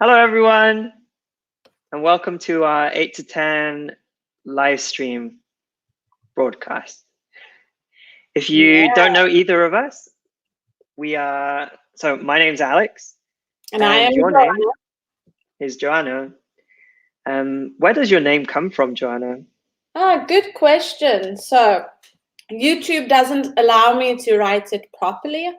Hello, everyone, and welcome to our 8 to 10 live stream broadcast. If you don't know either of us, my name's Alex, And I am your Joanna. name is Joanna. Where does your name come from, Joanna? Good question. So YouTube doesn't allow me to write it properly.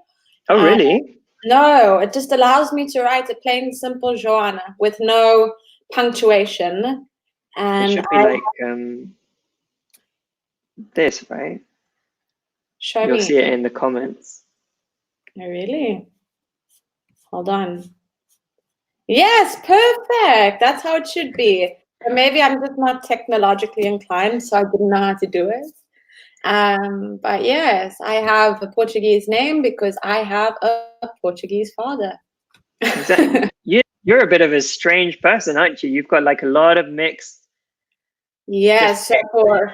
Oh, really? No, it just allows me to write a plain, simple Joanna with no punctuation. It And should be like this, right? show You'll me. see it in the comments. Oh, really? Hold on. Yes, perfect. That's how it should be. Or maybe I'm just not technologically inclined, so I didn't know how to do it. But yes, I have a Portuguese name because I have a Portuguese father. Exactly. You're a bit of a strange person, aren't you? You've got like a lot of mixed. Yes, so for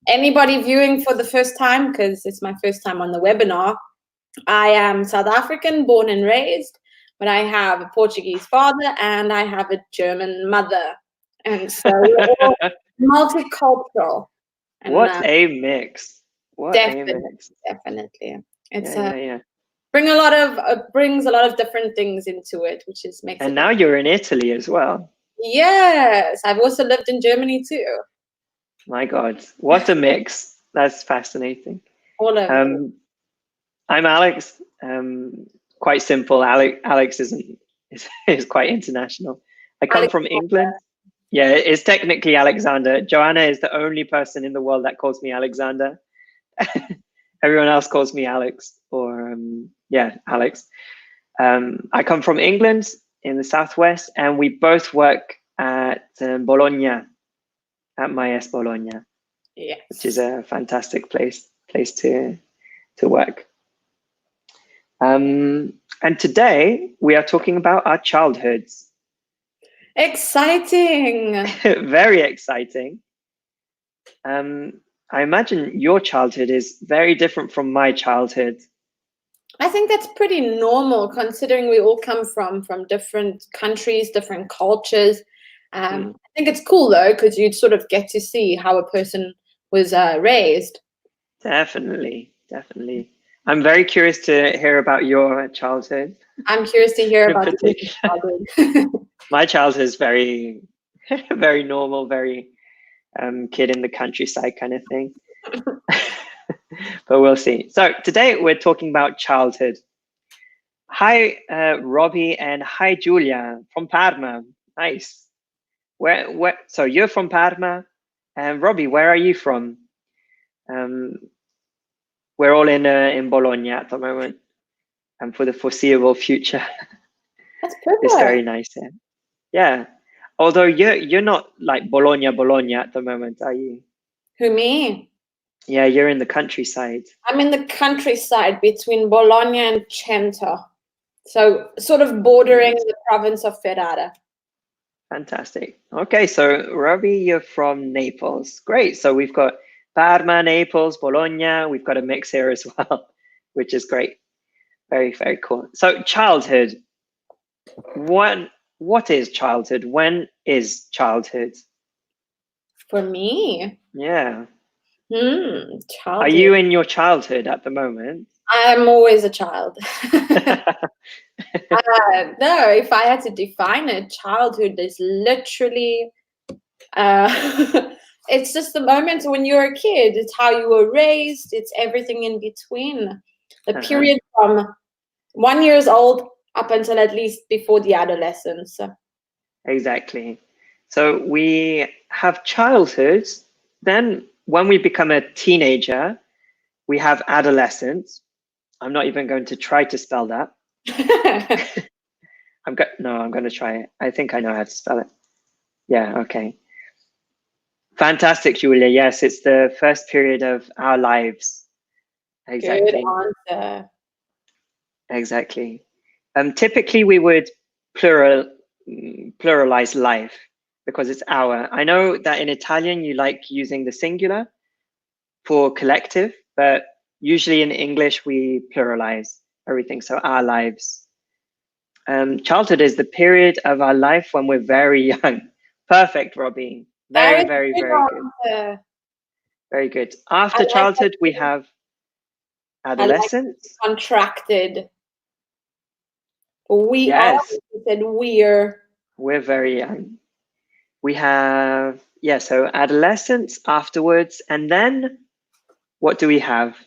anybody viewing for the first time, because it's my first time on the webinar, I am South African, born and raised, but I have a Portuguese father and I have a German mother. And so we're all multicultural. And, What a mix. What a mix. Definitely. It's Yeah. brings a lot of different things into it, which is makes And it. now you're in Italy as well. Yes, I've also lived in Germany too. My God, what a mix. That's fascinating. All of them. I'm Alex. Quite simple. Alex is quite international. I come from England. Yeah, it's technically Alexander. Joanna is the only person in the world that calls me Alexander. Everyone else calls me Alex or Alex. I come from England in the southwest, and we both work at Bologna, at MyS Bologna, Yes. which is a fantastic place to work. And today we are talking about our childhoods. Exciting. Very exciting. I imagine your childhood is very different from my childhood. I think that's pretty normal considering we all come from different countries, different cultures. I think it's cool though, because you'd sort of get to see how a person was raised. Definitely. I'm very curious to hear about your childhood. I'm curious to hear about your childhood. My childhood is very, very normal, very kid in the countryside kind of thing. But we'll see. So today we're talking about childhood. Hi, Robbie, and hi, Julia from Parma. Nice. Where? So you're from Parma, and Robbie, where are you from? We're all in Bologna at the moment, and for the foreseeable future. That's perfect. It's very nice here. Yeah. Although you're not like Bologna at the moment, are you? Who, me? Yeah, you're in the countryside. I'm in the countryside between Bologna and Cento. So sort of bordering the province of Ferrara. Fantastic. Okay, so Robbie, you're from Naples. Great. So we've got Parma, Naples, Bologna. We've got a mix here as well, which is great. Very, very cool. So childhood. What is childhood? When is childhood? For me? Yeah. Childhood. Are you in your childhood at the moment? I'm always a child. No, if I had to define it, childhood is literally, it's just the moment when you're a kid. It's how you were raised. It's everything in between. The period from 1 year old up until at least before the adolescence. Exactly. So we have childhood. Then when we become a teenager, we have adolescence. I'm not even going to try to spell that. I'm going to try it. I think I know how to spell it. Yeah, okay. Fantastic, Julia. Yes, it's the first period of our lives. Exactly. Good answer. Exactly. Typically, we would pluralize life because it's our. I know that in Italian, you like using the singular for collective, but usually in English, we pluralize everything. So our lives. Childhood is the period of our life when we're very young. Perfect, Robbie. Very, very, very good. Very good. After childhood, we have adolescence. Contracted. We Yes. said we're very young. We have, so adolescence afterwards. And then what do we have?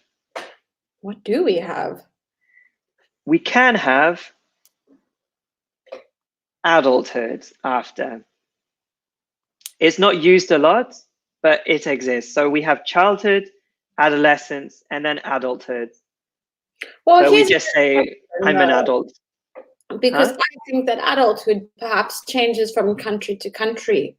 What do we have? We can have adulthood after. It's not used a lot, but it exists. So we have childhood, adolescence, and then adulthood. Well, so we just say, I'm an adult. Because I think that adulthood perhaps changes from country to country.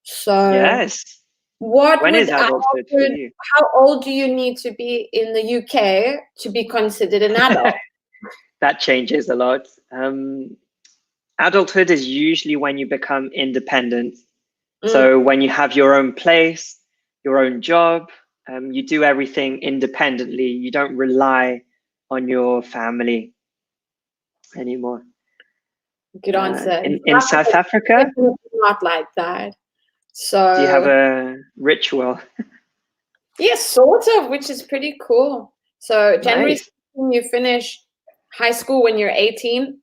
So yes. When is adulthood for you? How old do you need to be in the UK to be considered an adult? That changes a lot. Adulthood is usually when you become independent. So when you have your own place, your own job, you do everything independently. You don't rely on your family anymore. Good answer. In South Africa? Not like that. So do you have a ritual? Yes, sort of, which is pretty cool. So January 16, you finish high school when you're 18,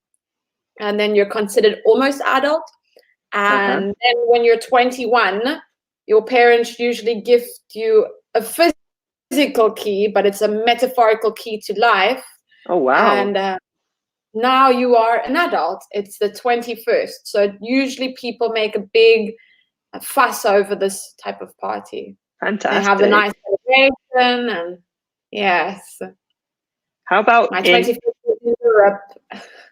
and then you're considered almost adult. And then when you're 21, your parents usually gift you a physical key, but it's a metaphorical key to life. Oh, wow. And now you are an adult. It's the 21st. So usually people make a big fuss over this type of party. Fantastic. They have a nice celebration, and yes. How about my 25th in Europe?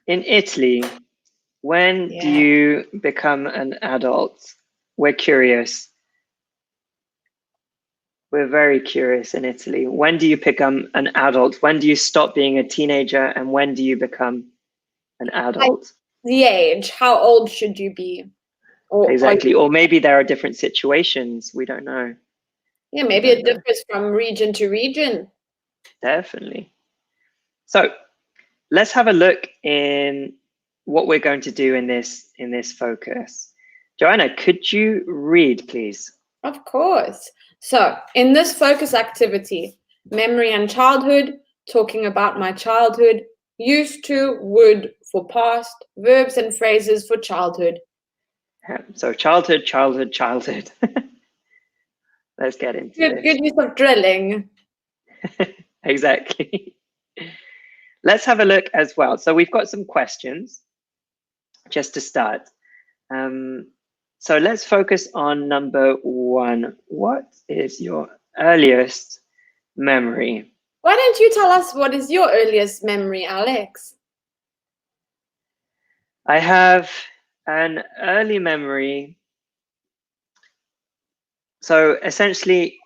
In Italy, when do you become an adult? We're curious. We're very curious in Italy. When do you become an adult? When do you stop being a teenager, and when do you become an adult? The age. How old should you be? Exactly. Or maybe there are different situations. We don't know. Yeah, maybe it differs from region to region. Definitely. So let's have a look in what we're going to do in this focus. Joanna, could you read, please? Of course. So in this focus activity, memory and childhood, talking about my childhood, used to, would for past, verbs and phrases for childhood. So childhood, childhood, childhood. Let's get into it. Good use of drilling. Exactly. Let's have a look as well. So we've got some questions just to start. So let's focus on number 1. What is your earliest memory? Why don't you tell us what is your earliest memory, Alex? I have an early memory. So essentially,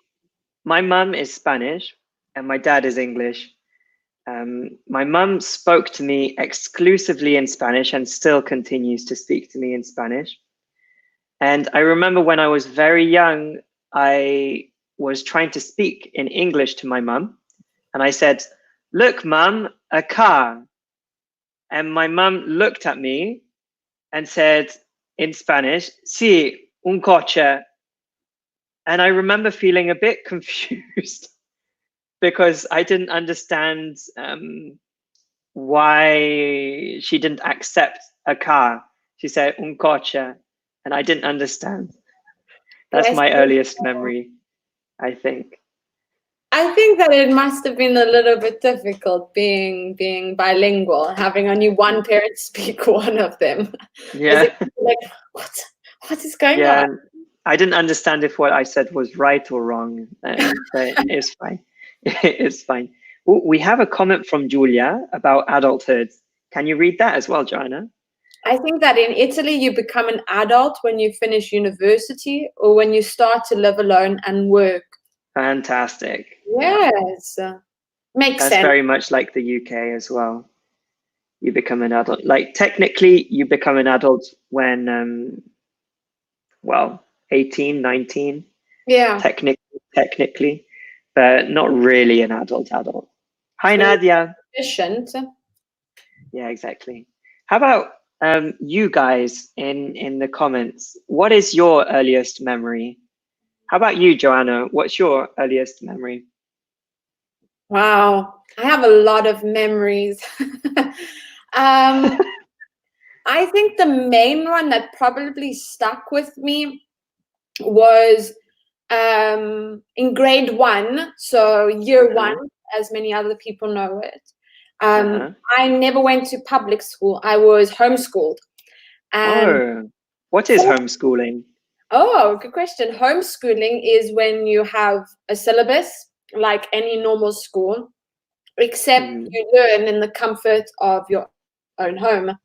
my mum is Spanish and my dad is English. My mum spoke to me exclusively in Spanish and still continues to speak to me in Spanish. And I remember when I was very young, I was trying to speak in English to my mum. And I said, "Look, mum, a car." And my mum looked at me and said in Spanish, "Sí, un coche." And I remember feeling a bit confused because I didn't understand why she didn't accept a car. She said un coche, and I didn't understand. That's my earliest memory, I think. I think that it must have been a little bit difficult being bilingual, having only one parent speak one of them. Yeah. Like, what is going on? I didn't understand if what I said was right or wrong, but it's fine. It's fine. Ooh, we have a comment from Julia about adulthood. Can you read that as well, Joanna? I think that in Italy, you become an adult when you finish university or when you start to live alone and work. Fantastic. Yes. Makes sense. That's very much like the UK as well. You become an adult. Like technically, you become an adult when, 18, 19. Yeah. Technically, but not really an adult. Hi, Nadia. Efficient. Yeah, exactly. How about you guys in the comments? What is your earliest memory? How about you, Joanna? What's your earliest memory? Wow, I have a lot of memories. I think the main one that probably stuck with me was in grade 1, so year 1, as many other people know it. I never went to public school. I was homeschooled. And what is homeschooling? Oh, good question. Homeschooling is when you have a syllabus like any normal school, except you learn in the comfort of your own home.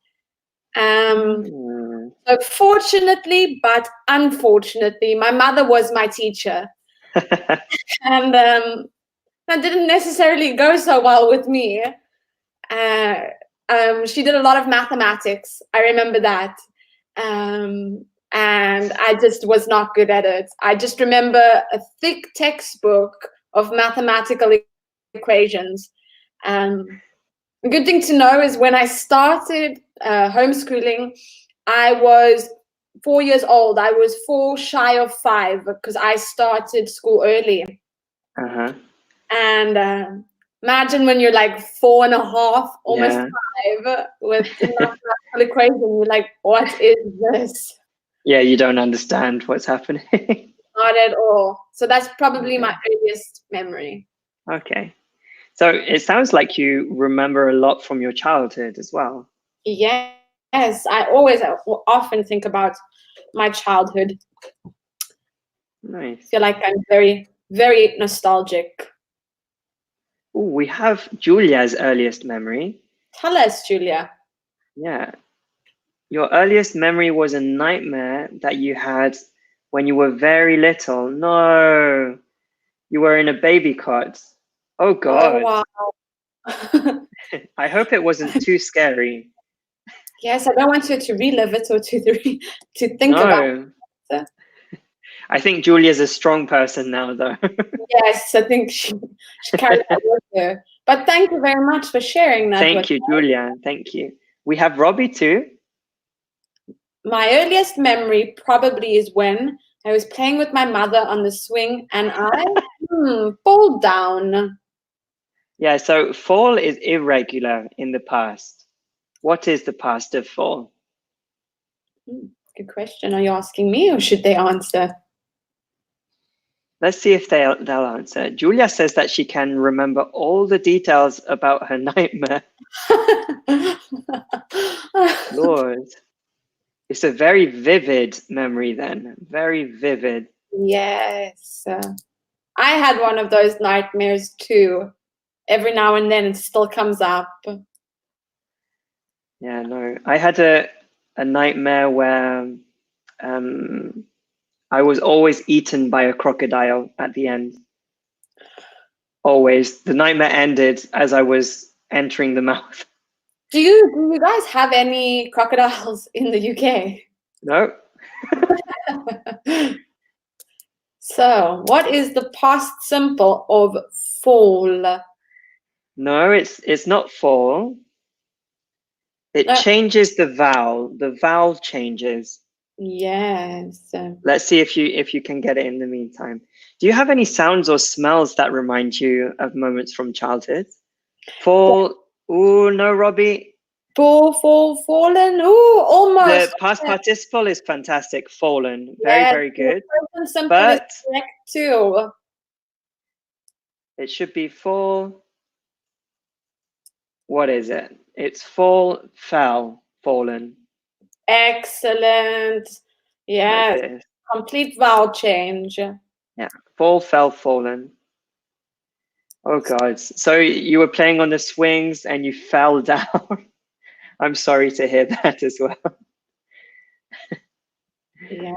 So fortunately, but unfortunately, my mother was my teacher. And that didn't necessarily go so well with me. She did a lot of mathematics. I remember that. And I just was not good at it. I just remember a thick textbook of mathematical equations. A good thing to know is when I started homeschooling, I was 4 years old. I was 4 shy of 5 because I started school early. And imagine when you're like 4.5, almost 5, with the mathematical equation, you're like, what is this? Yeah, you don't understand what's happening. Not at all. So that's probably my earliest memory. Okay. So it sounds like you remember a lot from your childhood as well. Yes, I often think about my childhood. Nice. I feel like I'm very, very nostalgic. Ooh, we have Julia's earliest memory. Tell us, Julia. Yeah. Your earliest memory was a nightmare that you had when you were very little. No, you were in a baby cot. Oh, God. Oh, wow. I hope it wasn't too scary. Yes, I don't want you to relive it or to think about it. I think Julia's a strong person now, though. Yes, I think she carried that with her. But thank you very much for sharing that. Thank you, Julia. Thank you. We have Robbie too. My earliest memory probably is when I was playing with my mother on the swing and I fall down. Yeah, so fall is irregular in the past. What is the past of fall? Good question. Are you asking me or should they answer? Let's see if they'll answer. Julia says that she can remember all the details about her nightmare. Lord. It's a very vivid memory then. Very vivid. Yes. I had one of those nightmares too. Every now and then it still comes up. Yeah, no. I had a nightmare where I was always eaten by a crocodile at the end. Always. The nightmare ended as I was entering the mouth. Do you guys have any crocodiles in the UK? No. So, what is the past simple of fall? No, it's not fall. It changes the vowel. The vowel changes. Yes. Let's see if you can get it in the meantime. Do you have any sounds or smells that remind you of moments from childhood? Fall. Oh no, Robbie. Fallen. Oh, almost. The past participle is fantastic. Fallen. Very, very good. But is correct too. It should be fall. What is it? It's fall, fell, fallen. Excellent. Yes. Like complete vowel change. Yeah. Fall, fell, fallen. Oh God. So you were playing on the swings and you fell down. I'm sorry to hear that as well. Yeah.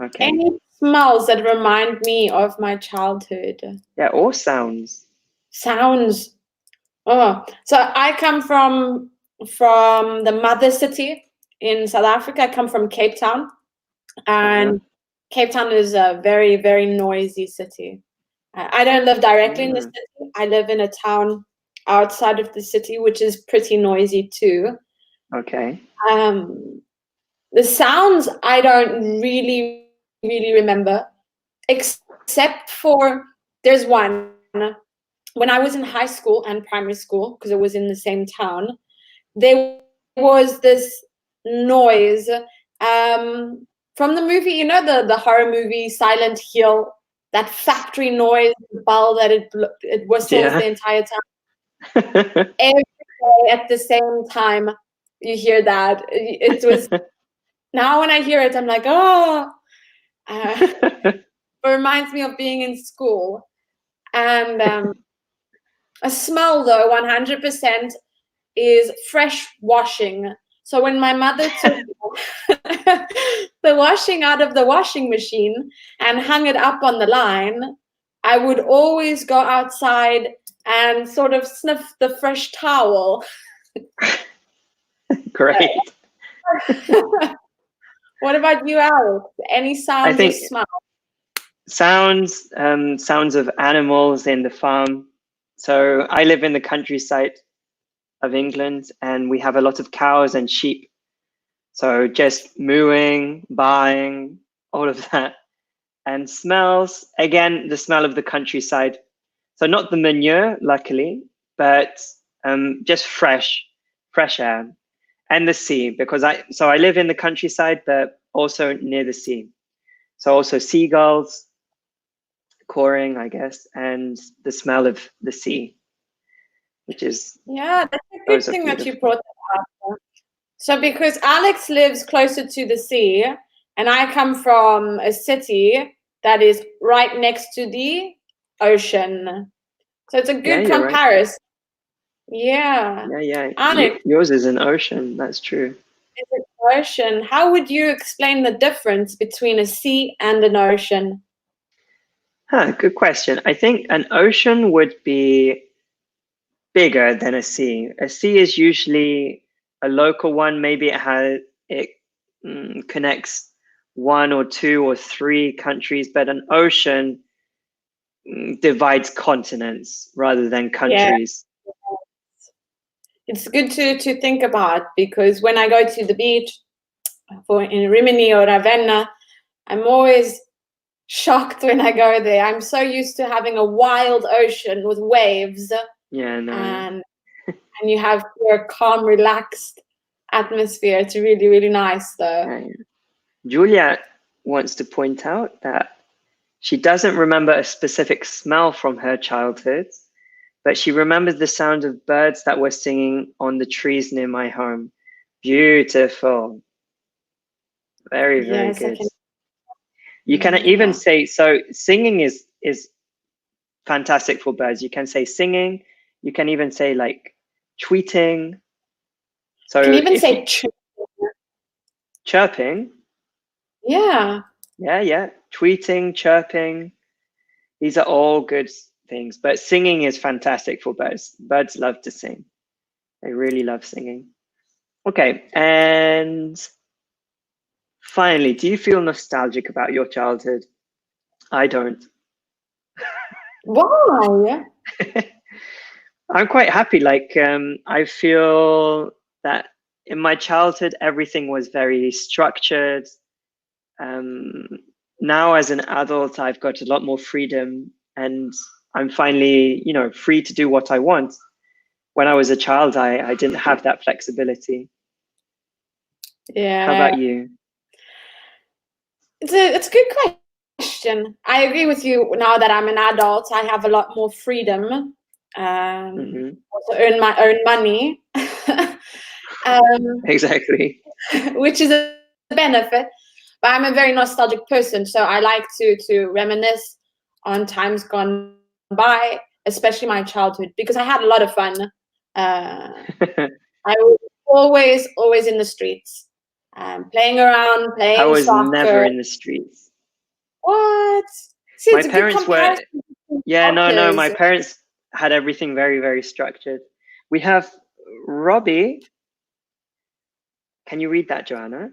Okay. Any smells that remind me of my childhood? Yeah, or sounds. Sounds. Oh, so I come from the mother city in South Africa. I come from Cape Town, and Cape Town is a very, very noisy city. I don't live directly in the city. I live in a town outside of the city, which is pretty noisy too. Okay. The sounds I don't really remember, except for there's one. When I was in high school and primary school, because it was in the same town, there was this noise from the movie, you know, the horror movie Silent Hill, that factory noise, the bell that it whistles the entire time. Every day at the same time, you hear that. It was, now when I hear it, I'm like, oh, it reminds me of being in school. And a smell, though, 100% is fresh washing. So when my mother took the washing out of the washing machine and hung it up on the line, I would always go outside and sort of sniff the fresh towel. Great. What about you, Alex? Any sounds or smell? Sounds of animals in the farm. So I live in the countryside of England, and we have a lot of cows and sheep. So just mooing, baaing, all of that. And smells, again, the smell of the countryside. So not the manure, luckily, but just fresh air. And the sea, because I live in the countryside, but also near the sea. So also seagulls, cawing, I guess, and the smell of the sea, which is, yeah, that's a good thing that you brought that up. So because Alex lives closer to the sea, and I come from a city that is right next to the ocean, so it's a good comparison. Right. Yeah. Alex, yours is an ocean. That's true. It's an ocean. How would you explain the difference between a sea and an ocean? Good question. I think an ocean would be bigger than a sea. A sea is usually a local one. Maybe it connects 1 or 2 or 3 countries, but an ocean divides continents rather than countries. Yeah. It's good to think about, because when I go to the beach in Rimini or Ravenna, I'm always shocked when I go there. I'm so used to having a wild ocean with waves. Yeah, no. And you have your calm, relaxed atmosphere. It's really, really nice, though. Right. Julia wants to point out that she doesn't remember a specific smell from her childhood, but she remembers the sound of birds that were singing on the trees near my home. Beautiful. Very, very good. You can even say, so singing is fantastic for birds. You can say singing. You can even say like tweeting. So you can even say chirping. Yeah. Yeah. Tweeting, chirping. These are all good things, but singing is fantastic for birds. Birds love to sing. They really love singing. Okay, and finally, do you feel nostalgic about your childhood? I don't. Why? I'm quite happy. Like, I feel that in my childhood, everything was very structured. Now as an adult, I've got a lot more freedom, and I'm finally, free to do what I want. When I was a child, I didn't have that flexibility. Yeah. How about you? It's a good question. I agree with you. Now that I'm an adult, I have a lot more freedom. Also earn my own money. Exactly. Which is a benefit. But I'm a very nostalgic person, so I like to reminisce on times gone by, especially my childhood, because I had a lot of fun. I was always in the streets, playing around, playing soccer. I was never in the streets. What? See, my parents were. Yeah, no. My parents had everything very, very structured. We have Robbie. Can you read that, Joanna?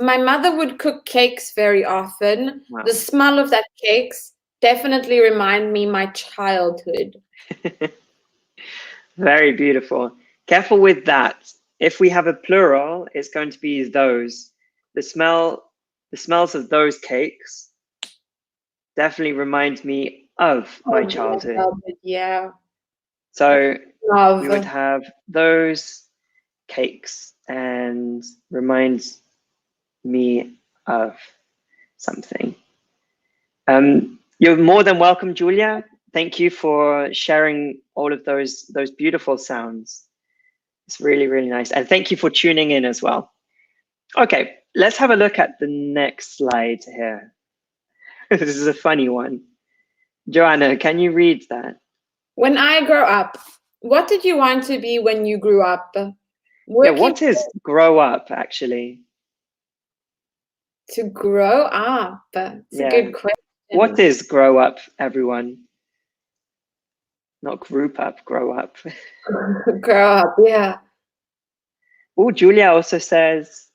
My mother would cook cakes very often. Wow. The smell of that cakes definitely remind me my childhood. Very beautiful. Careful with that. If we have a plural, it's going to be those. The smells of those cakes definitely remind me of my childhood. Yeah. So Love. we would have those cakes and reminds me of something. You're more than welcome, Julia. Thank you for sharing all of those beautiful sounds. It's really, really nice. And thank you for tuning in as well. Okay, let's have a look at the next slide here. This is a funny one. Joanna, can you read that? When I grow up, what did you want to be when you grew up? What is grow up, actually? To grow up. It's a good question. What is grow up, everyone? Not group up, grow up. Grow up, yeah. Oh, Julia also says,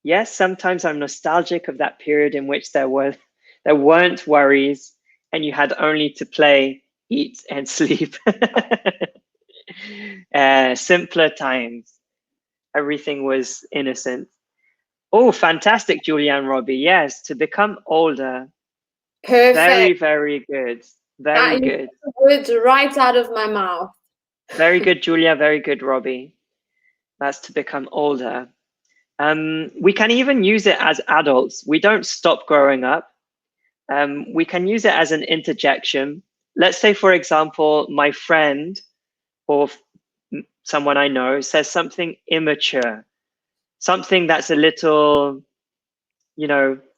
yes, sometimes I'm nostalgic of that period in which there weren't worries and you had only to play, eat, and sleep. Simpler times. Everything was innocent. Oh, fantastic, Julia and Robbie. Yes, to become older. Perfect. Very, very good. Very good. Words right out of my mouth. Very good, Julia. Very good, Robbie. That's to become older. We can even use it as adults. We don't stop growing up. We can use it as an interjection. Let's say, for example, my friend or someone I know says something immature, something that's a little,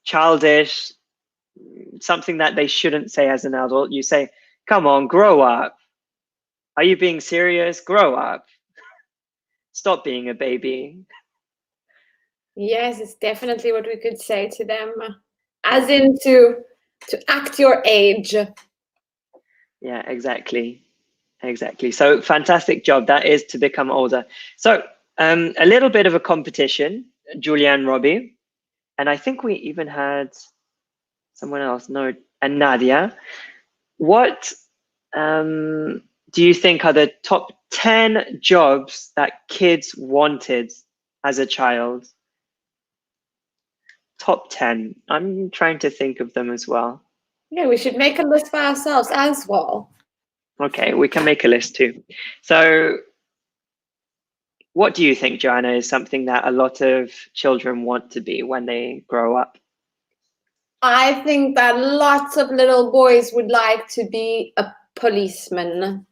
childish, something that they shouldn't say as an adult. You say, come on, grow up. Are you being serious? Grow up. Stop being a baby. Yes, it's definitely what we could say to them. As in to act your age. Yeah, exactly. Exactly. So fantastic job. That is to become older. So a little bit of a competition, Julia and Robbie. And I think we even had someone else, no, and Nadia. What do you think are the top 10 jobs that kids wanted as a child? Top 10. I'm trying to think of them as well. Yeah, we should make a list for ourselves as well. Okay, we can make a list too. So what do you think, Joanna, is something that a lot of children want to be when they grow up? I think that lots of little boys would like to be a policeman.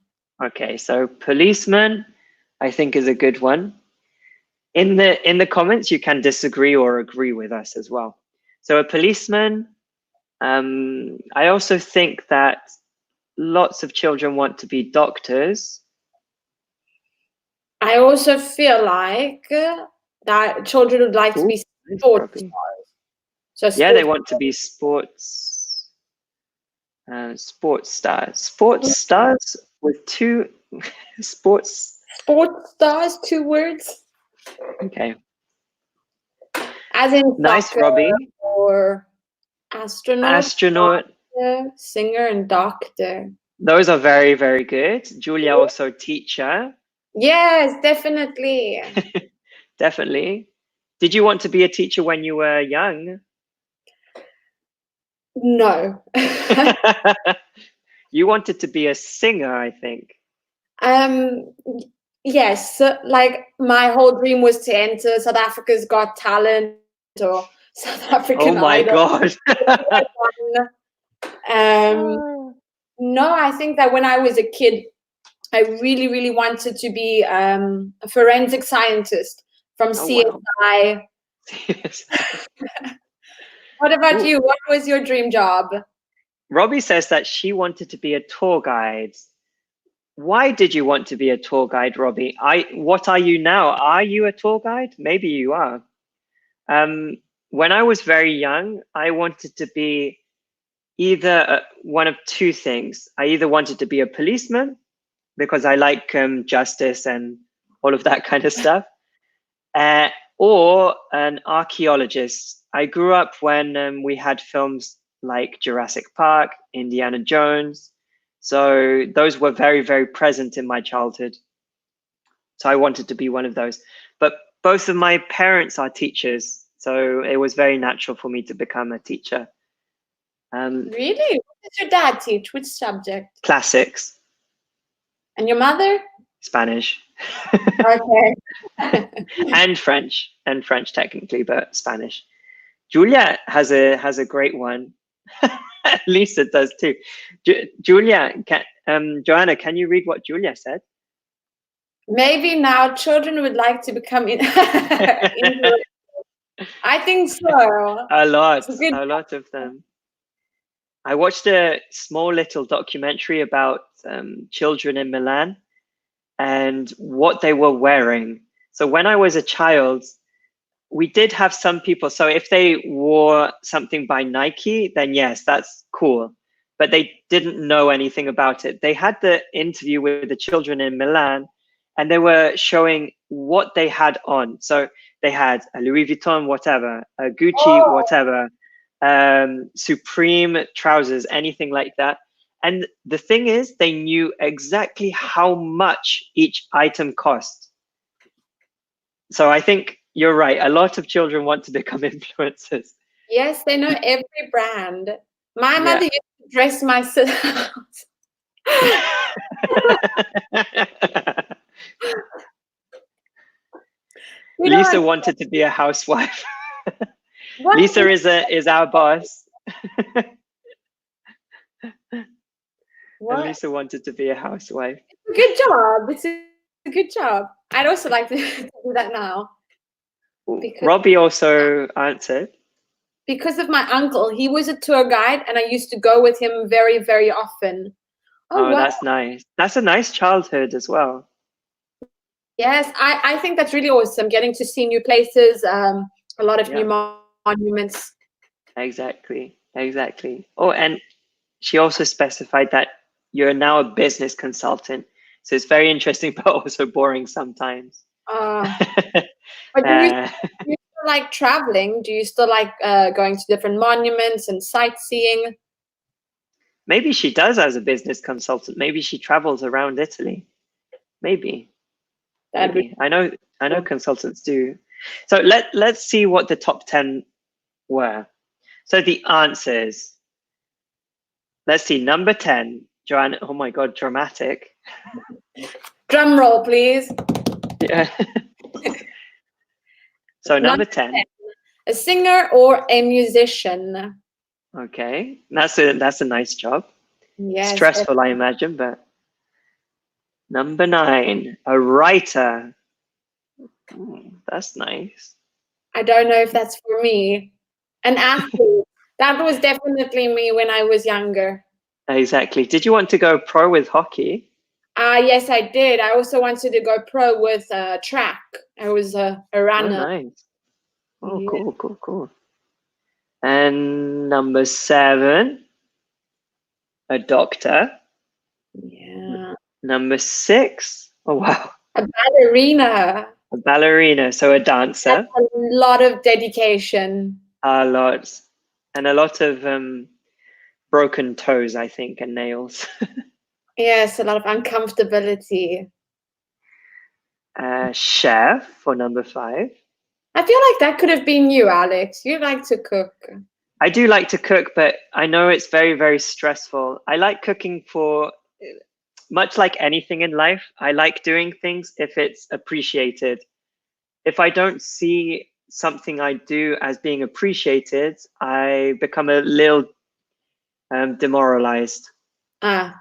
Okay, so policeman, I think, is a good one. In the comments, you can disagree or agree with us as well. So a policeman, I also think that lots of children want to be doctors. I also feel like that children would like to be sports stars. So yeah, they want to be sports stars. Sports stars with two sports stars, 2 words. Okay. As in nice, Robbie. Or astronaut, doctor, singer, and doctor. Those are very, very good. Julia also teacher. Yes, definitely. Definitely. Did you want to be a teacher when you were young? No. You wanted to be a singer, I think. Yes, like my whole dream was to enter South Africa's Got Talent or South African Idol. Oh my God. No, I think that when I was a kid, I really, really wanted to be a forensic scientist from CSI. Wow. What about you? What was your dream job? Robbie says that she wanted to be a tour guide. Why did you want to be a tour guide, Robbie? What are you now? Are you a tour guide? Maybe you are. When I was very young, I wanted to be either one of two things. I either wanted to be a policeman because I like justice and all of that kind of stuff, or an archaeologist. I grew up when we had films like Jurassic Park, Indiana Jones. So those were very, very present in my childhood. So I wanted to be one of those. But both of my parents are teachers, so it was very natural for me to become a teacher. Really? What did your dad teach? Which subject? Classics. And your mother? Spanish. Okay. and French technically, but Spanish. Julia has a great one. Lisa does too. Julia, Joanna, can you read what Julia said? Maybe now children would like to become I think so. A lot of them. I watched a small little documentary about children in Milan and what they were wearing. So when I was a child, we did have some people. So if they wore something by Nike, then yes, that's cool. But they didn't know anything about it. They had the interview with the children in Milan, and they were showing what they had on. So they had a Louis Vuitton, whatever, a Gucci, whatever, Supreme trousers, anything like that. And the thing is, they knew exactly how much each item cost. So I think you're right. A lot of children want to become influencers. Yes, they know every brand. My mother used to dress my sisters. Lisa wanted to be a housewife. Lisa is our boss. And Lisa wanted to be a housewife. It's a good job. It's a good job. I'd also like to do that now. Robbie also answered. Because of my uncle. He was a tour guide and I used to go with him very, very often. Oh, wow. That's nice. That's a nice childhood as well. Yes, I think that's really awesome. Getting to see new places, a lot of new monuments. Exactly. Oh, and she also specified that you're now a business consultant. So it's very interesting, but also boring sometimes. But do you still like traveling? Do you still like going to different monuments and sightseeing? Maybe she does as a business consultant. Maybe she travels around Italy. Maybe. I know consultants do. So let's see what the top 10 were. So the answers. Let's see. Number 10, Joanna. Oh my God, dramatic. Drum roll, please. Yeah. So number 10. A singer or a musician. Okay, that's a nice job. Yes. Stressful, I imagine, but. Number 9, a writer. That's nice. I don't know if that's for me. An athlete. That was definitely me when I was younger. Exactly. Did you want to go pro with hockey? Yes, I did. I also wanted to go pro with track. I was a runner. Oh, nice. Oh, yeah. Cool. And number 7, a doctor. Yeah. Number 6, oh wow. A ballerina. A ballerina, so a dancer. That's a lot of dedication. A lot. And a lot of broken toes, I think, and nails. Yes, a lot of uncomfortability. Chef for number 5. I feel like that could have been you, Alex. You like to cook. I do like to cook, but I know it's very, very stressful. I like cooking for, much like anything in life, I like doing things if it's appreciated. If I don't see something I do as being appreciated, I become a little demoralized. Yeah.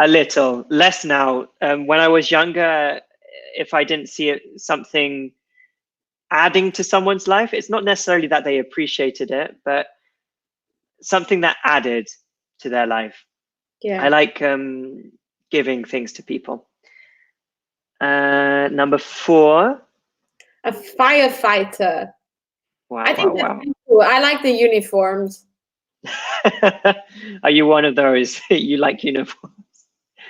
A little, less now. When I was younger, if I didn't see something adding to someone's life, it's not necessarily that they appreciated it, but something that added to their life. Yeah. I like giving things to people. Number 4. A firefighter. Wow, I think that's cool. I like the uniforms. Are you one of those? You like uniforms?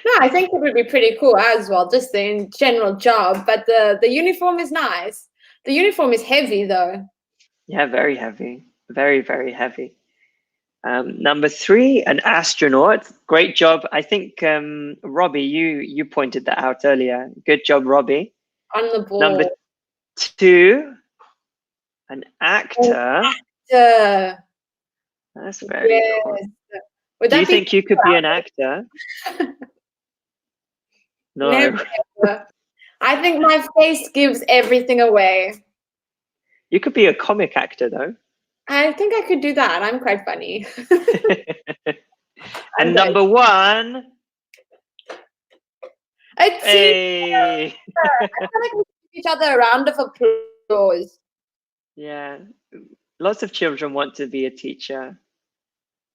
No, I think it would be pretty cool as well, just the general job. But the uniform is nice. The uniform is heavy though. Yeah, very heavy. Very, very heavy. Number 3, an astronaut. Great job. I think, Robbie, you pointed that out earlier. Good job, Robbie. On the ball. Number 2, an actor. That's very cool. Do you think you could be an actor? No. Never. I think my face gives everything away. You could be a comic actor, though. I think I could do that. I'm quite funny. And number 1. Hey. I feel like we give each other a round of applause. Yeah. Lots of children want to be a teacher.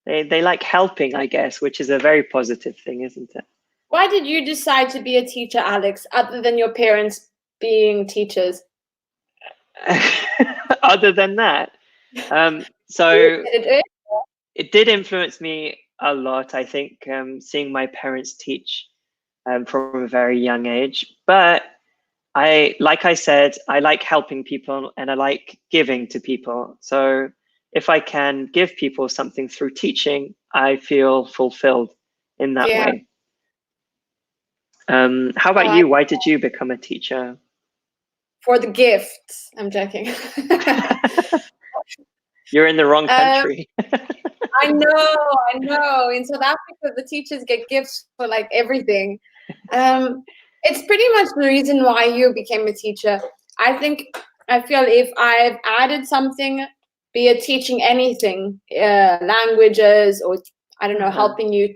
They like helping, I guess, which is a very positive thing, isn't it? Why did you decide to be a teacher, Alex, other than your parents being teachers? Other than that, so it did influence me a lot, I think, seeing my parents teach from a very young age. But like I said, I like helping people and I like giving to people. So if I can give people something through teaching, I feel fulfilled in that way. How about you? Why did you become a teacher? For the gifts. I'm joking. You're in the wrong country. I know. In South Africa, the teachers get gifts for like everything. It's pretty much the reason why you became a teacher. I feel if I've added something, be it teaching anything, languages, or I don't know, helping you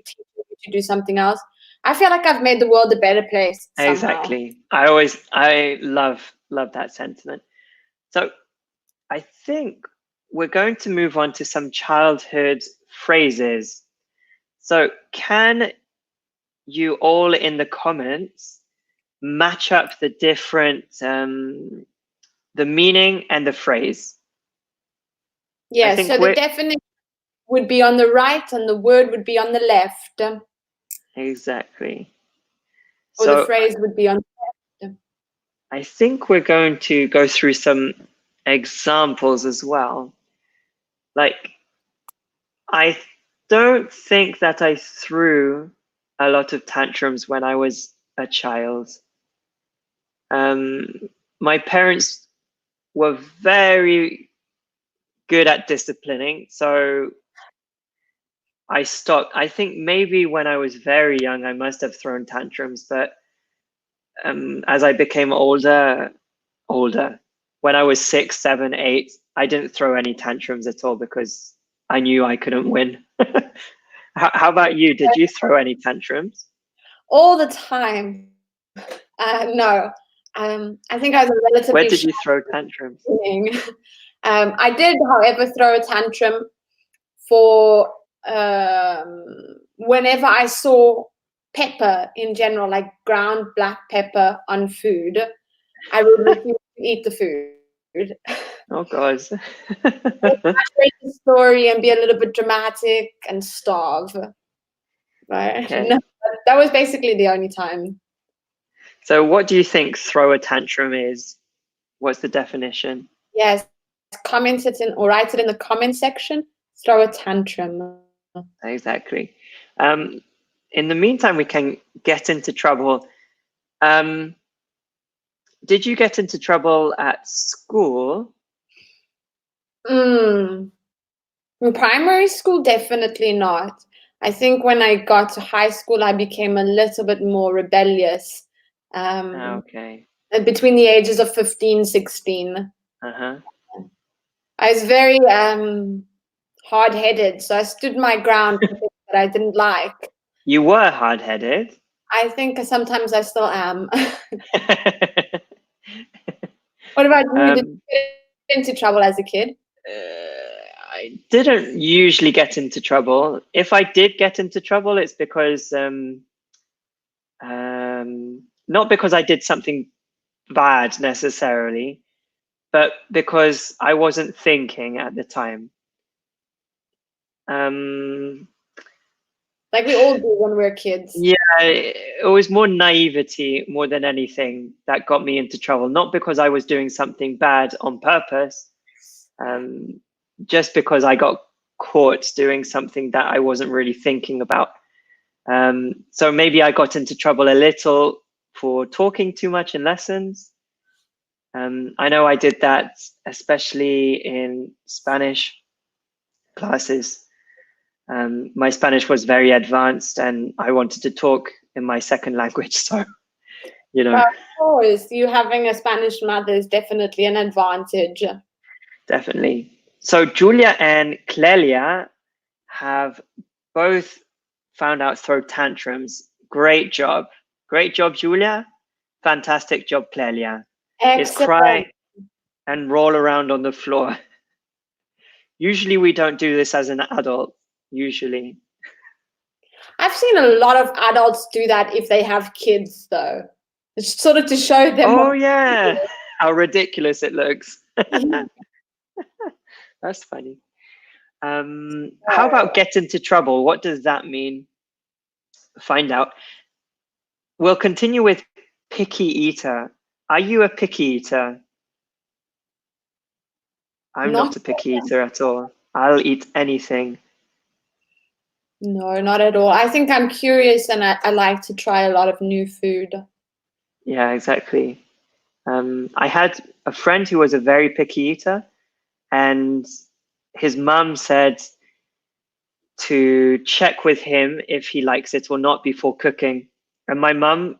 to do something else, I feel like I've made the world a better place somehow. Exactly. I love that sentiment. So I think we're going to move on to some childhood phrases. So can you all in the comments match up the different, the meaning and the phrase? Yeah, so the definition would be on the right and the word would be on the left. Exactly. Or so the phrase would be on the left. I think we're going to go through some examples as well. Like, I don't think that I threw a lot of tantrums when I was a child. My parents were very good at disciplining, so I stopped. I think maybe when I was very young, I must have thrown tantrums, but as I became older, when I was 6, 7, 8, I didn't throw any tantrums at all because I knew I couldn't win. How about you? Did you throw any tantrums? All the time. No. I think I was a relatively. Where did you throw tantrums? I did, however, throw a tantrum for whenever I saw pepper in general, like ground black pepper on food, I would refuse to eat the food. Oh, guys. Exaggerate the story and be a little bit dramatic and starve. Right? Okay. No, that was basically the only time. So what do you think throw a tantrum is? What's the definition? Yes, comment it in or write it in the comment section. Throw a tantrum. Exactly. In the meantime, we can get into trouble. Did you get into trouble at school? In primary school, definitely not. I think when I got to high school, I became a little bit more rebellious. Okay. Between the ages of 15, 16. Uh-huh. I was very hard-headed, so I stood my ground for things that I didn't like. You were hard-headed? I think sometimes I still am. What about you? Did you get into trouble as a kid? I didn't usually get into trouble. If I did get into trouble, it's because not because I did something bad necessarily, but because I wasn't thinking at the time. Like we all do when we're kids. Yeah, it was more naivety more than anything that got me into trouble. Not because I was doing something bad on purpose, just because I got caught doing something that I wasn't really thinking about. So maybe I got into trouble a little for talking too much in lessons. I know I did that, especially in Spanish classes. My Spanish was very advanced and I wanted to talk in my second language. So, you know. Of course, you having a Spanish mother is definitely an advantage. Definitely. So Julia and Clelia have both found out throw tantrums. Great job. Great job, Julia. Fantastic job, Clelia. Is cry and roll around on the floor. Usually we don't do this as an adult, usually. I've seen a lot of adults do that if they have kids, though. It's sort of to show them. Oh, yeah. How ridiculous it looks. That's funny. How about get into trouble? What does that mean? Find out. We'll continue with picky eater. Are you a picky eater? I'm not a picky eater at all. I'll eat anything. No, not at all. I think I'm curious and I like to try a lot of new food. Yeah, exactly. I had a friend who was a very picky eater, and his mum said to check with him if he likes it or not before cooking. And my mum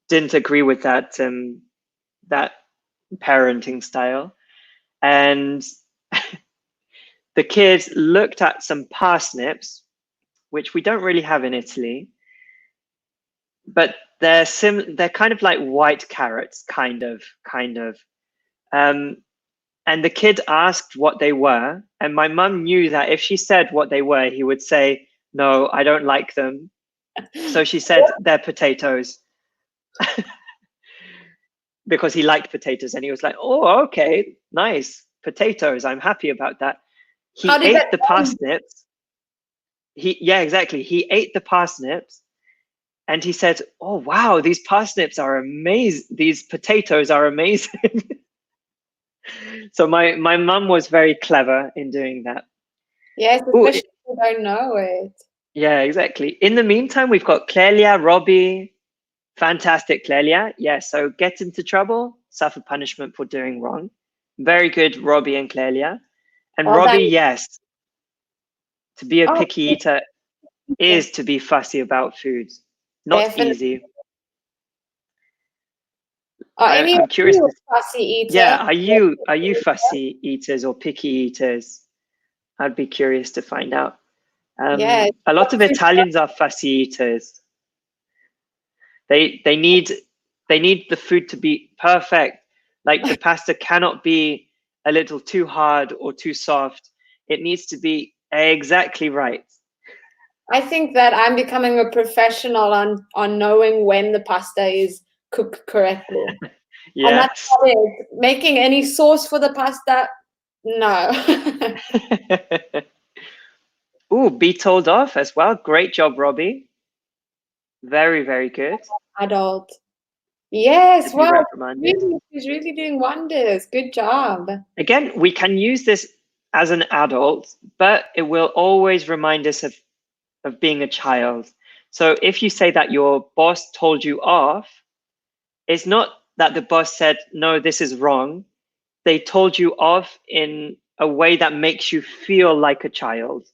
didn't agree with that that parenting style. And the kids looked at some parsnips, which we don't really have in Italy, but they're kind of like white carrots, kind of. And the kid asked what they were, and my mum knew that if she said what they were, he would say, "No, I don't like them." So she said, "They're potatoes." Because he liked potatoes, and he was like, "Oh, okay, nice, potatoes. I'm happy about that." He ate the parsnips. Yeah, exactly. He ate the parsnips, and he said, "Oh, wow, these parsnips are amazing. These potatoes are amazing." So my mum was very clever in doing that. Yes, especially if you don't know it. Yeah, exactly. In the meantime, we've got Clelia, Robbie. Fantastic, Clelia. Yeah, so get into trouble, suffer punishment for doing wrong. Very good, Robbie and Clelia. And Robbie, yes, to be a picky eater is to be fussy about food. Not Definitely. easy. I'm curious. Fussy eater? Yeah, are you fussy eaters or picky eaters? I'd be curious to find out. Yeah, a lot of Italians are fussy eaters. They need the food to be perfect. Like the pasta cannot be a little too hard or too soft. It needs to be exactly right. I think that I'm becoming a professional on knowing when the pasta is cooked correctly. Yes. And that's about it. Making any sauce for the pasta, no. Ooh, be told off as well. Great job, Robbie. Very, very good. Adult. Yes, wow. He's really doing wonders. Good job. Again, we can use this as an adult, but it will always remind us of being a child. So if you say that your boss told you off, it's not that the boss said, "No, this is wrong." They told you off in a way that makes you feel like a child.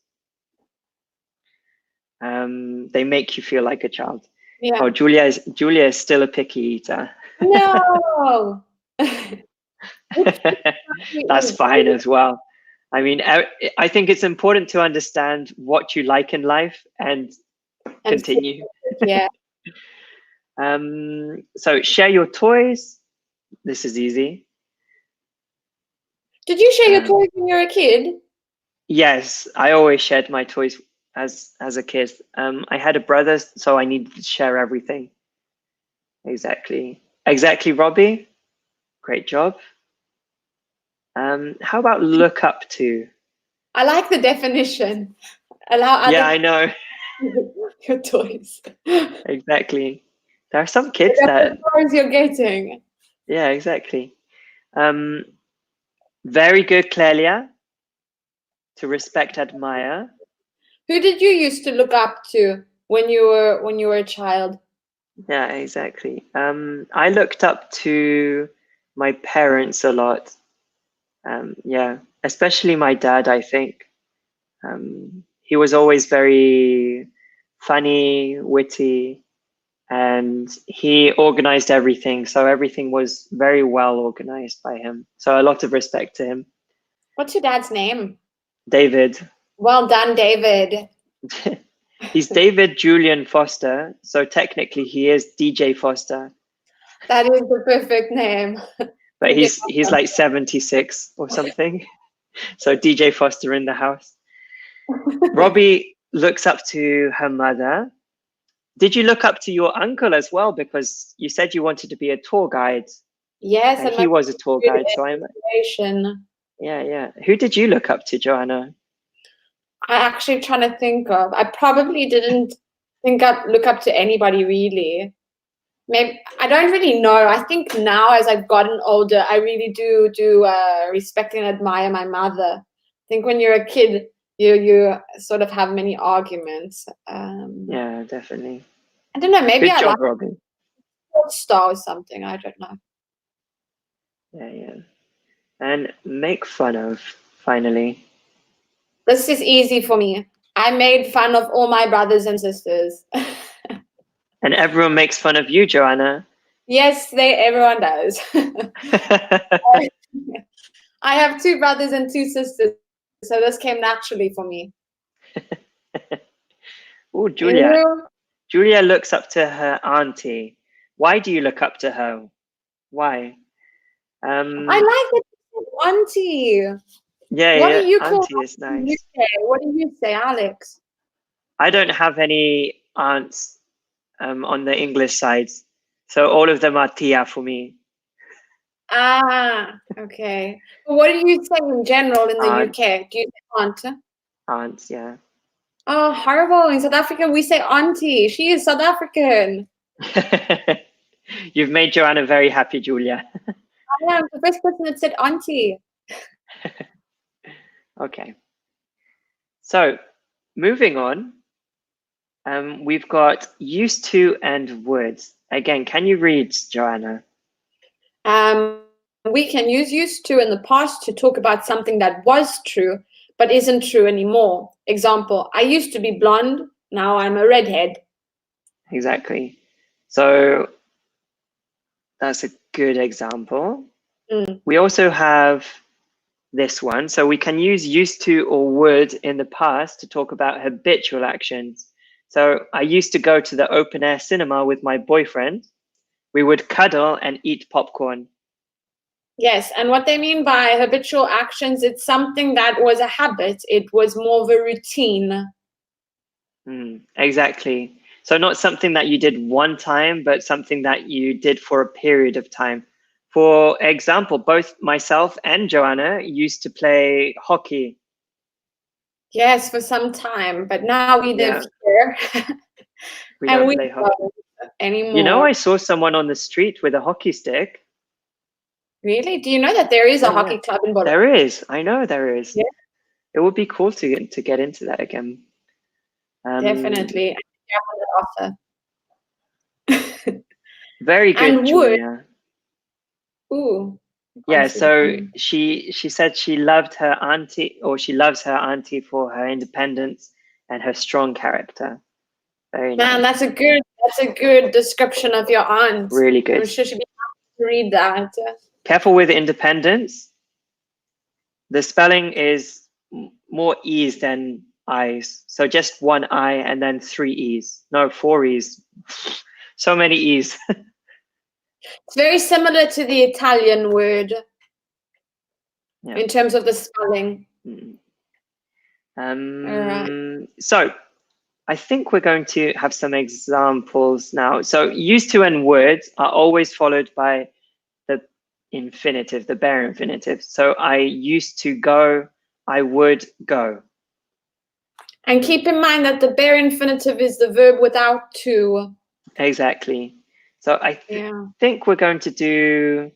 They make you feel like a child. Yeah. Oh, Julia is still a picky eater. No. That's fine as well. I mean, I think it's important to understand what you like in life and continue. Yeah. So share your toys. This is easy. Did you share your toys when you were a kid? Yes, I always shared my toys as a kid. I had a brother, so I needed to share everything. Exactly, Robbie. Great job. How about look up to? I like the definition. Allow other I know. your toys. Exactly. There are some kids that toys you're getting. Yeah, exactly. Very good, Clelia. To respect, admire. Who did you used to look up to when you were a child? Yeah, exactly. I looked up to my parents a lot. Yeah, especially my dad, I think. He was always very funny, witty, and he organized everything. So everything was very well organized by him. So a lot of respect to him. What's your dad's name? David. Well done, David. He's David Julian Foster. So technically he is DJ Foster. That is the perfect name. But he's like 76 or something. So DJ Foster in the house. Robbie looks up to her mother. Did you look up to your uncle as well? Because you said you wanted to be a tour guide. Yes, and he was a tour guide. So I'm. Yeah. Who did you look up to, Joanna? I actually trying to think of. I probably didn't look up to anybody really. Maybe I don't really know. I think now as I've gotten older, I really do respect and admire my mother. I think when you're a kid, you sort of have many arguments. Yeah, definitely. I don't know. Maybe Good I job, like Robin. sports star or something. I don't know. Yeah. And make fun of, finally. This is easy for me. I made fun of all my brothers and sisters. And everyone makes fun of you, Joanna. Yes, everyone does. I have 2 brothers and 2 sisters, so this came naturally for me. Oh, Julia. Julia looks up to her auntie. Why do you look up to her? Why? I like it, auntie. Yeah, what do you call auntie is nice. What do you say, Alex? I don't have any aunts on the English side, so all of them are tia for me. Ah, okay. But what do you say in general in the UK? Do you say aunt? Aunts, yeah. Oh, horrible. In South Africa, we say auntie. She is South African. You've made Joanna very happy, Julia. I am the first person that said auntie. Okay. So, moving on, we've got used to and would. Again, can you read, Joanna? We can use used to in the past to talk about something that was true, but isn't true anymore. Example, I used to be blonde, now I'm a redhead. Exactly. So that's a good example. We also have this one. So we can use used to or would in the past to talk about habitual actions. So I used to go to the open air cinema with my boyfriend. We would cuddle and eat popcorn. Yes, and what they mean by habitual actions, it's something that was a habit. It was more of a routine. Exactly. So not something that you did one time, but something that you did for a period of time. For example, both myself and Joanna used to play hockey. Yes, for some time, but now we live here. We don't play hockey anymore. You know, I saw someone on the street with a hockey stick. Really? Do you know that there is a hockey club in Bologna? There is. I know there is. Yeah. It would be cool to get into that again. Definitely. Very good, Julia. Ooh. Yeah, so she said she loved her auntie, or she loves her auntie for her independence and her strong character. Very nice. Man, that's a good description of your aunt. Really good. I'm sure she'd be happy to read that. Careful with independence. The spelling is more E's than I's. So just one I and then 3 E's. No, 4 E's. So many E's. It's very similar to the Italian word in terms of the spelling. So I think we're going to have some examples now. So used to and would are always followed by the infinitive, the bare infinitive. So I used to go, I would go. And keep in mind that the bare infinitive is the verb without to. Exactly. So I think we're going to do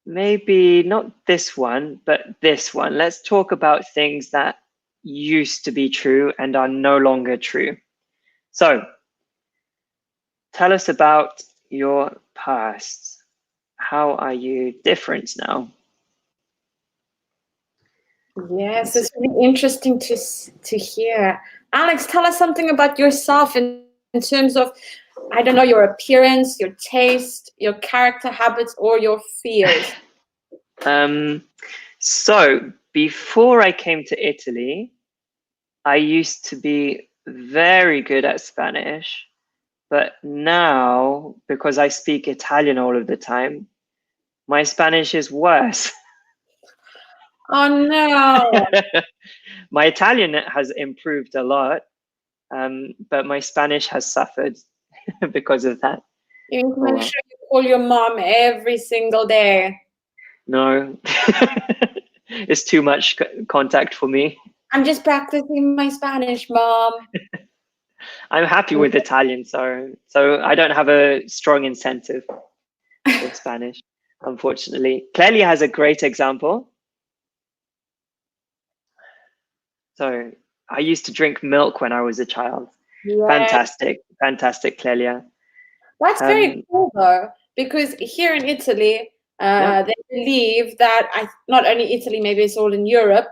maybe not this one, but this one. Let's talk about things that used to be true and are no longer true. So, tell us about your past. How are you different now? Yes, it's really interesting to hear. Alex, tell us something about yourself in terms of, I don't know, your appearance, your taste, your character habits, or your fears. So before I came to Italy, I used to be very good at Spanish, but now, because I speak Italian all of the time, my Spanish is worse. Oh no. My Italian has improved a lot, but my Spanish has suffered because of that. You need to make sure you call your mom every single day. No, it's too much contact for me. I'm just practicing my Spanish, Mom. I'm happy with Italian, so I don't have a strong incentive with Spanish, unfortunately. Clelia has a great example. So I used to drink milk when I was a child. Yes. Fantastic, Clelia. That's very cool, though, because here in Italy, they believe that, not only Italy, maybe it's all in Europe,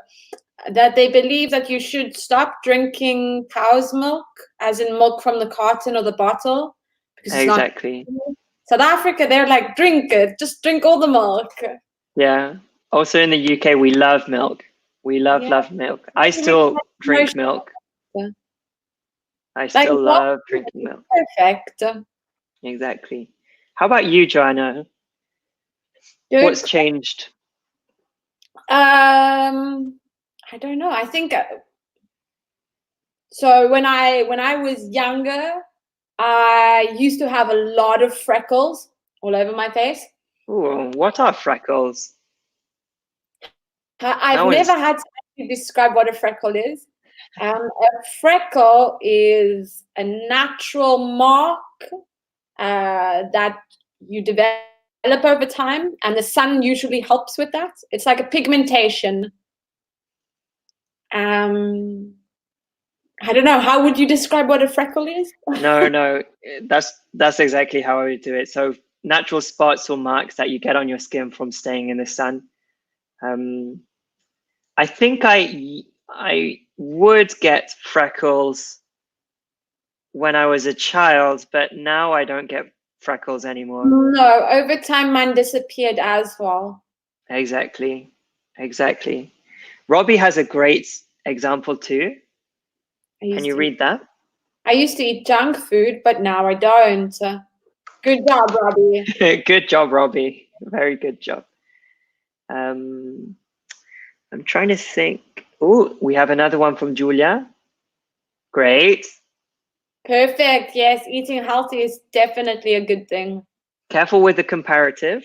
that they believe that you should stop drinking cow's milk, as in milk from the carton or the bottle. Because Exactly. South Africa, they're like, drink it, just drink all the milk. Yeah. Also in the UK, we love milk. We love milk. I still drink milk. I still love drinking milk. Perfect. Exactly. How about you, Joanna? What's changed? I don't know. I think so. When I was younger, I used to have a lot of freckles all over my face. Ooh, what are freckles? I've never had to describe what a freckle is. A freckle is a natural mark that you develop over time, and the sun usually helps with that. It's like a pigmentation. I don't know. How would you describe what a freckle is? No, that's exactly how I would do it. So natural spots or marks that you get on your skin from staying in the sun. I think I would get freckles when I was a child, but now I don't get freckles anymore. No, over time mine disappeared as well. Exactly. Robbie has a great example too. Can you read that? I used to eat junk food, but now I don't. Good job, Robbie. Good job, Robbie. Very good job. I'm trying to think. Oh, we have another one from Julia. Great. Perfect. Yes, eating healthy is definitely a good thing. Careful with the comparative.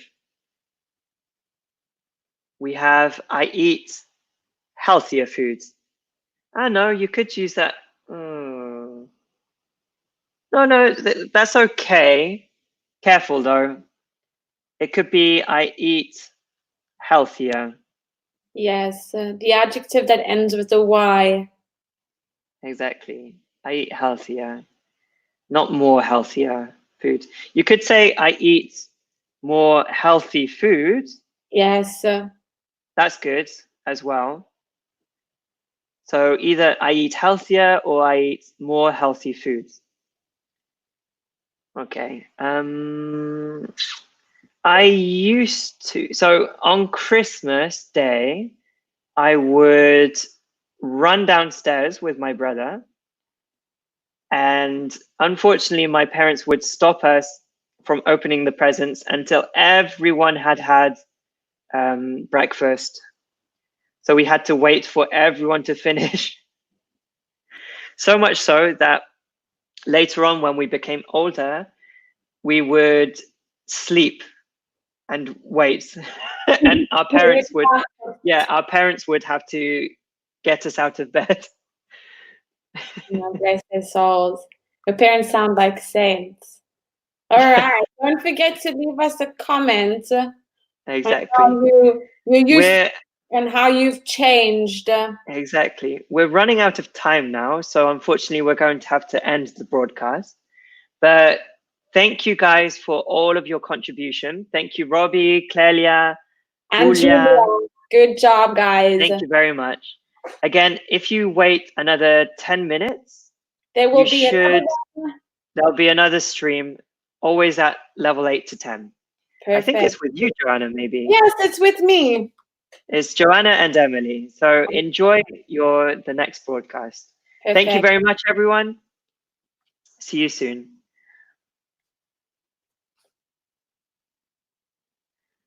We have, I eat healthier foods. No, you could use that. No, that's okay. Careful though. It could be, I eat healthier. Yes, the adjective that ends with a Y. Exactly. I eat healthier, not more healthier food. You could say, I eat more healthy food. Yes. That's good as well. So either I eat healthier or I eat more healthy foods. Okay. I used to. So on Christmas Day, I would run downstairs with my brother. And unfortunately, my parents would stop us from opening the presents until everyone had had breakfast. So we had to wait for everyone to finish. So much so that later on, when we became older, we would sleep and wait. And our parents would have to get us out of bed. Bless their souls. Your parents sound like saints. All right. Don't forget to leave us a comment Exactly. And how you've changed. Exactly. We're running out of time now, so unfortunately we're going to have to end the broadcast. But thank you guys for all of your contribution. Thank you, Robbie, Clelia, and Julia. Good job, guys. Thank you very much. Again, if you wait another 10 minutes, there'll be another stream, always at level 8 to 10. Perfect. I think it's with you, Joanna, maybe. Yes, it's with me. It's Joanna and Emily. So enjoy the next broadcast. Perfect. Thank you very much, everyone. See you soon.